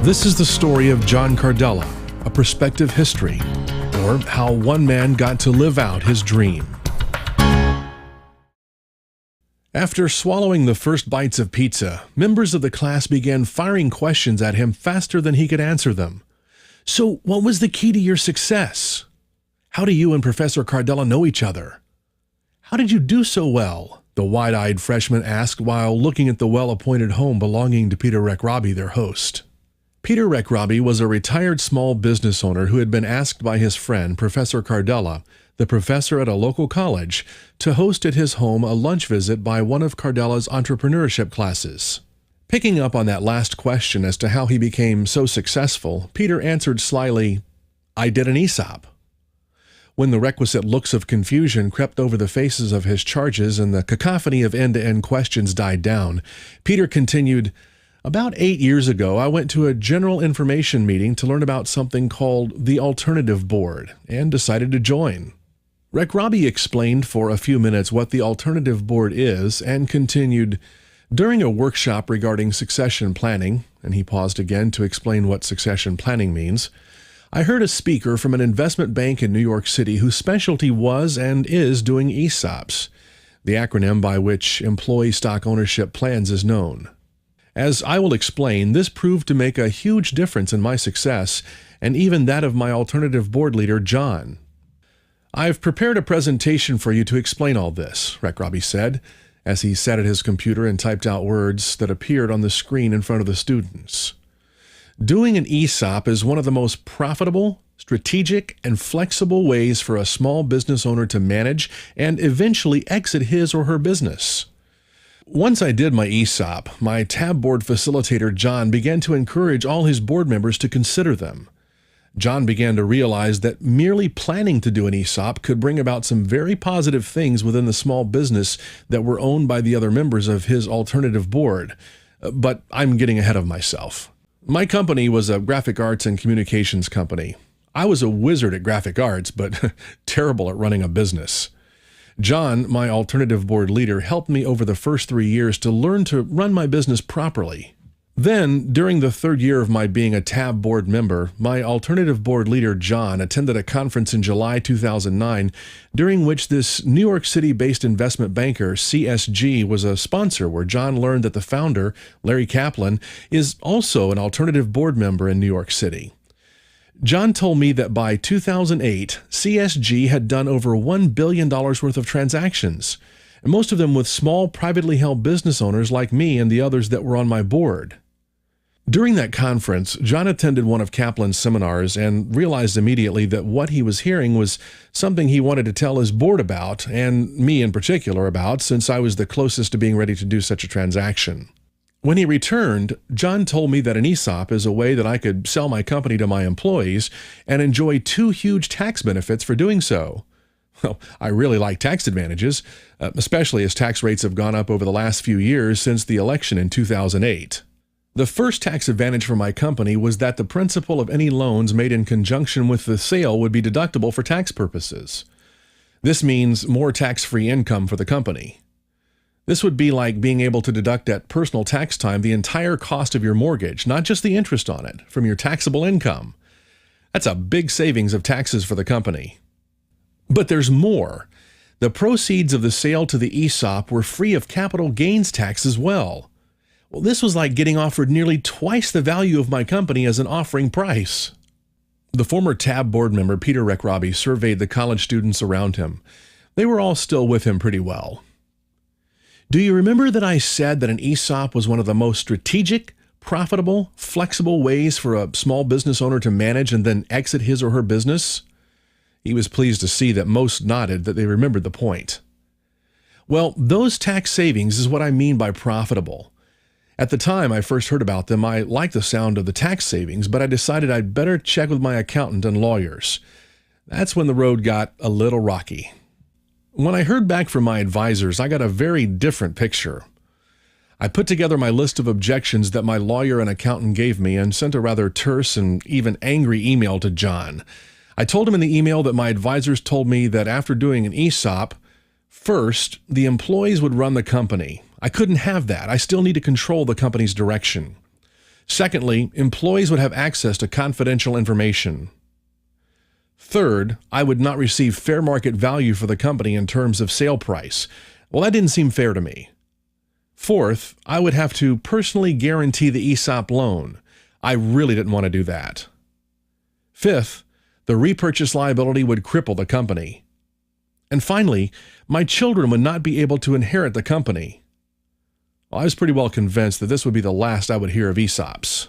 This is the story of John Cardela, a Prospective history, or how one man got to live out his dream. After swallowing the first bites of pizza, members of the class began firing questions at him faster than he could answer them. So, what was the key to your success? How do you and Professor Cardela know each other? How did you do so well? The wide-eyed freshman asked while looking at the well-appointed home belonging to Peter Rekrabi, their host. Peter Rekrabi was a retired small business owner who had been asked by his friend, Professor Cardela, the professor at a local college, to host at his home a lunch visit by one of Cardela's entrepreneurship classes. Picking up on that last question as to how he became so successful, Peter answered slyly, "I did an ESOP." When the requisite looks of confusion crept over the faces of his charges and the cacophony of end-to-end questions died down, Peter continued, "About 8 years ago, I went to a general information meeting to learn about something called the Alternative Board and decided to join." Rekrabi explained for a few minutes what the Alternative Board is and continued, "During a workshop regarding succession planning," and he paused again to explain what succession planning means, "I heard a speaker from an investment bank in New York City whose specialty was and is doing ESOPs, the acronym by which Employee Stock Ownership Plans is known. As I will explain, this proved to make a huge difference in my success and even that of my Alternative Board leader, John. I've prepared a presentation for you to explain all this," Rekrabi said, as he sat at his computer and typed out words that appeared on the screen in front of the students. Doing an ESOP is one of the most profitable, strategic, and flexible ways for a small business owner to manage and eventually exit his or her business. Once I did my ESOP, my tab board facilitator John began to encourage all his board members to consider them. John began to realize that merely planning to do an ESOP could bring about some very positive things within the small business that were owned by the other members of his alternative board. But I'm getting ahead of myself. My company was a graphic arts and communications company. I was a wizard at graphic arts, but terrible at running a business. John, my alternative board leader, helped me over the first 3 years to learn to run my business properly. Then, during the third year of my being a tab board member, my alternative board leader, John, attended a conference in July 2009, during which this New York City-based investment banker, CSG, was a sponsor, where John learned that the founder, Larry Kaplan, is also an alternative board member in New York City. John told me that by 2008, CSG had done over $1 billion worth of transactions, and most of them with small, privately held business owners like me and the others that were on my board. During that conference, John attended one of Kaplan's seminars and realized immediately that what he was hearing was something he wanted to tell his board about, and me in particular about, since I was the closest to being ready to do such a transaction. When he returned, John told me that an ESOP is a way that I could sell my company to my employees and enjoy 2 huge tax benefits for doing so. Well, I really like tax advantages, especially as tax rates have gone up over the last few years since the election in 2008. The first tax advantage for my company was that the principal of any loans made in conjunction with the sale would be deductible for tax purposes. This means more tax-free income for the company. This would be like being able to deduct at personal tax time the entire cost of your mortgage, not just the interest on it, from your taxable income. That's a big savings of taxes for the company. But there's more. The proceeds of the sale to the ESOP were free of capital gains tax as well. Well, this was like getting offered nearly twice the value of my company as an offering price. The former tab board member, Peter Rekrabi, surveyed the college students around him. They were all still with him pretty well. "Do you remember that I said that an ESOP was one of the most strategic, profitable, flexible ways for a small business owner to manage and then exit his or her business?" He was pleased to see that most nodded that they remembered the point. Well, those tax savings is what I mean by profitable. At the time I first heard about them, I liked the sound of the tax savings, but I decided I'd better check with my accountant and lawyers. That's when the road got a little rocky. When I heard back from my advisors, I got a very different picture. I put together my list of objections that my lawyer and accountant gave me and sent a rather terse and even angry email to John. I told him in the email that my advisors told me that after doing an ESOP, first, the employees would run the company. I couldn't have that. I still need to control the company's direction. Secondly, employees would have access to confidential information. Third, I would not receive fair market value for the company in terms of sale price. Well, that didn't seem fair to me. Fourth, I would have to personally guarantee the ESOP loan. I really didn't want to do that. Fifth, the repurchase liability would cripple the company. And finally, my children would not be able to inherit the company. Well, I was pretty well convinced that this would be the last I would hear of ESOPs.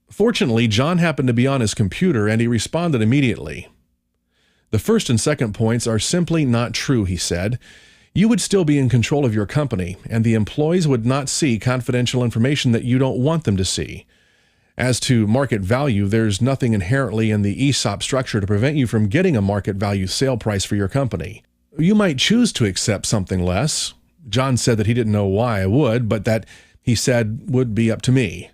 Fortunately, John happened to be on his computer and he responded immediately. The first and second points are simply not true, he said. You would still be in control of your company, and the employees would not see confidential information that you don't want them to see. As to market value, there's nothing inherently in the ESOP structure to prevent you from getting a market value sale price for your company. You might choose to accept something less. John said that he didn't know why I would, but that he said would be up to me.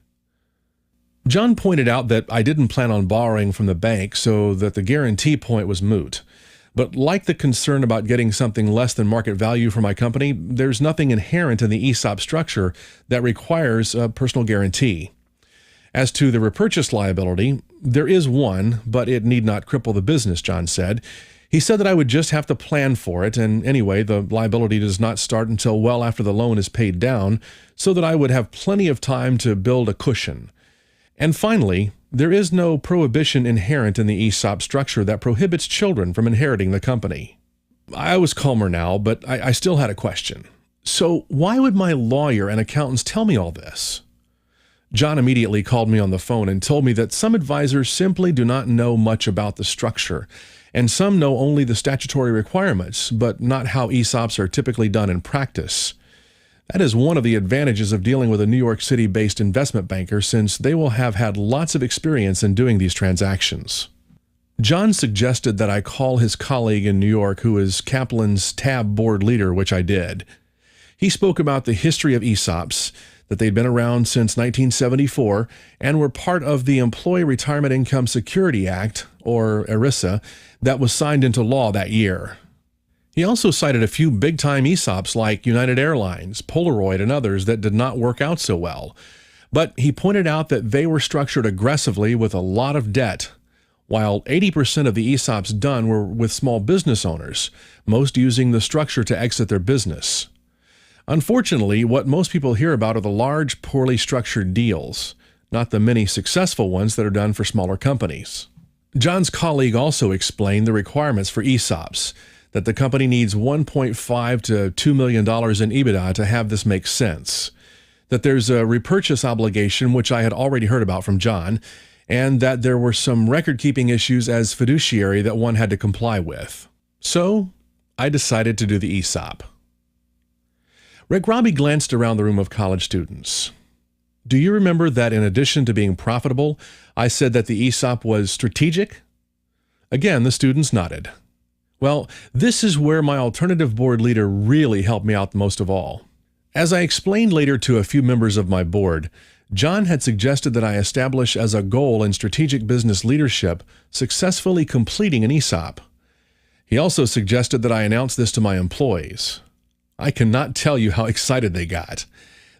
John pointed out that I didn't plan on borrowing from the bank, so that the guarantee point was moot. But like the concern about getting something less than market value for my company, there's nothing inherent in the ESOP structure that requires a personal guarantee. As to the repurchase liability, there is one, but it need not cripple the business, John said. He said that I would just have to plan for it, and anyway, the liability does not start until well after the loan is paid down, so that I would have plenty of time to build a cushion. And finally, there is no prohibition inherent in the ESOP structure that prohibits children from inheriting the company. I was calmer now, but I still had a question. So why would my lawyer and accountants tell me all this? John immediately called me on the phone and told me that some advisors simply do not know much about the structure, and some know only the statutory requirements, but not how ESOPs are typically done in practice. That is one of the advantages of dealing with a New York City-based investment banker, since they will have had lots of experience in doing these transactions. John suggested that I call his colleague in New York, who is Kaplan's tab board leader, which I did. He spoke about the history of ESOPs, that they'd been around since 1974 and were part of the Employee Retirement Income Security Act, or ERISA, that was signed into law that year. He also cited a few big-time ESOPs like United Airlines, Polaroid, and others that did not work out so well. But he pointed out that they were structured aggressively with a lot of debt, while 80% of the ESOPs done were with small business owners, most using the structure to exit their business. Unfortunately, what most people hear about are the large, poorly structured deals, not the many successful ones that are done for smaller companies. John's colleague also explained the requirements for ESOPs, that the company needs $1.5 to $2 million in EBITDA to have this make sense, that there's a repurchase obligation, which I had already heard about from John, and that there were some record-keeping issues as fiduciary that one had to comply with. So I decided to do the ESOP. Rick Robbie glanced around the room of college students. Do you remember that in addition to being profitable, I said that the ESOP was strategic? Again, the students nodded. Well, this is where my alternative board leader really helped me out most of all. As I explained later to a few members of my board, John had suggested that I establish as a goal in strategic business leadership successfully completing an ESOP. He also suggested that I announce this to my employees. I cannot tell you how excited they got.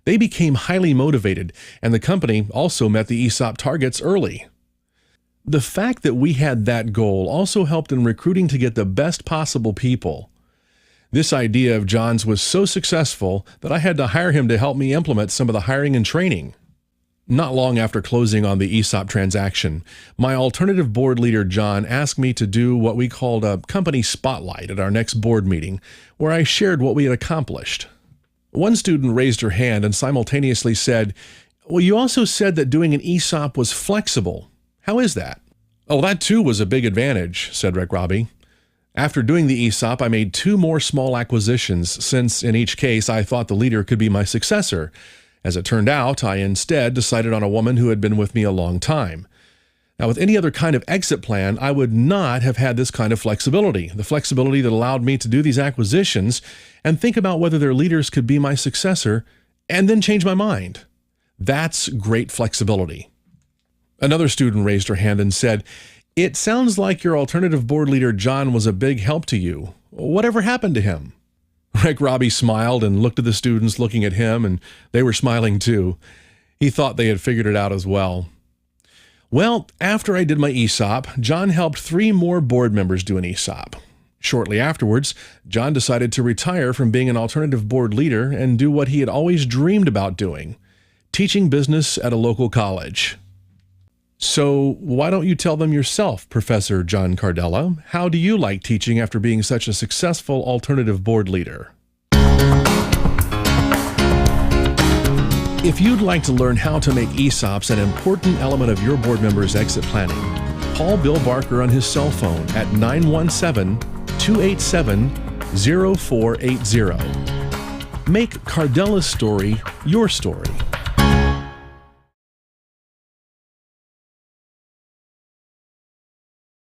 They became highly motivated, and the company also met the ESOP targets early. The fact that we had that goal also helped in recruiting to get the best possible people. This idea of John's was so successful that I had to hire him to help me implement some of the hiring and training. Not long after closing on the ESOP transaction, my alternative board leader, John, asked me to do what we called a company spotlight at our next board meeting, where I shared what we had accomplished. One student raised her hand and simultaneously said, "Well, you also said that doing an ESOP was flexible. How is that?" "Oh, that too was a big advantage," said Rick Robbie. After doing the ESOP, I made 2 more small acquisitions, since in each case I thought the leader could be my successor. As it turned out, I instead decided on a woman who had been with me a long time. Now, with any other kind of exit plan, I would not have had this kind of flexibility, the flexibility that allowed me to do these acquisitions and think about whether their leaders could be my successor, and then change my mind. That's great flexibility. Another student raised her hand and said, "It sounds like your alternative board leader, John, was a big help to you. Whatever happened to him?" Rick Robbie smiled and looked at the students looking at him, and they were smiling too. He thought they had figured it out as well. Well, after I did my ESOP, John helped 3 more board members do an ESOP. Shortly afterwards, John decided to retire from being an alternative board leader and do what he had always dreamed about doing, teaching business at a local college. So why don't you tell them yourself, Professor John Cardela? How do you like teaching after being such a successful alternative board leader? If you'd like to learn how to make ESOPs an important element of your board members' exit planning, call Bill Barker on his cell phone at 917-287-0480. Make Cardela's story your story.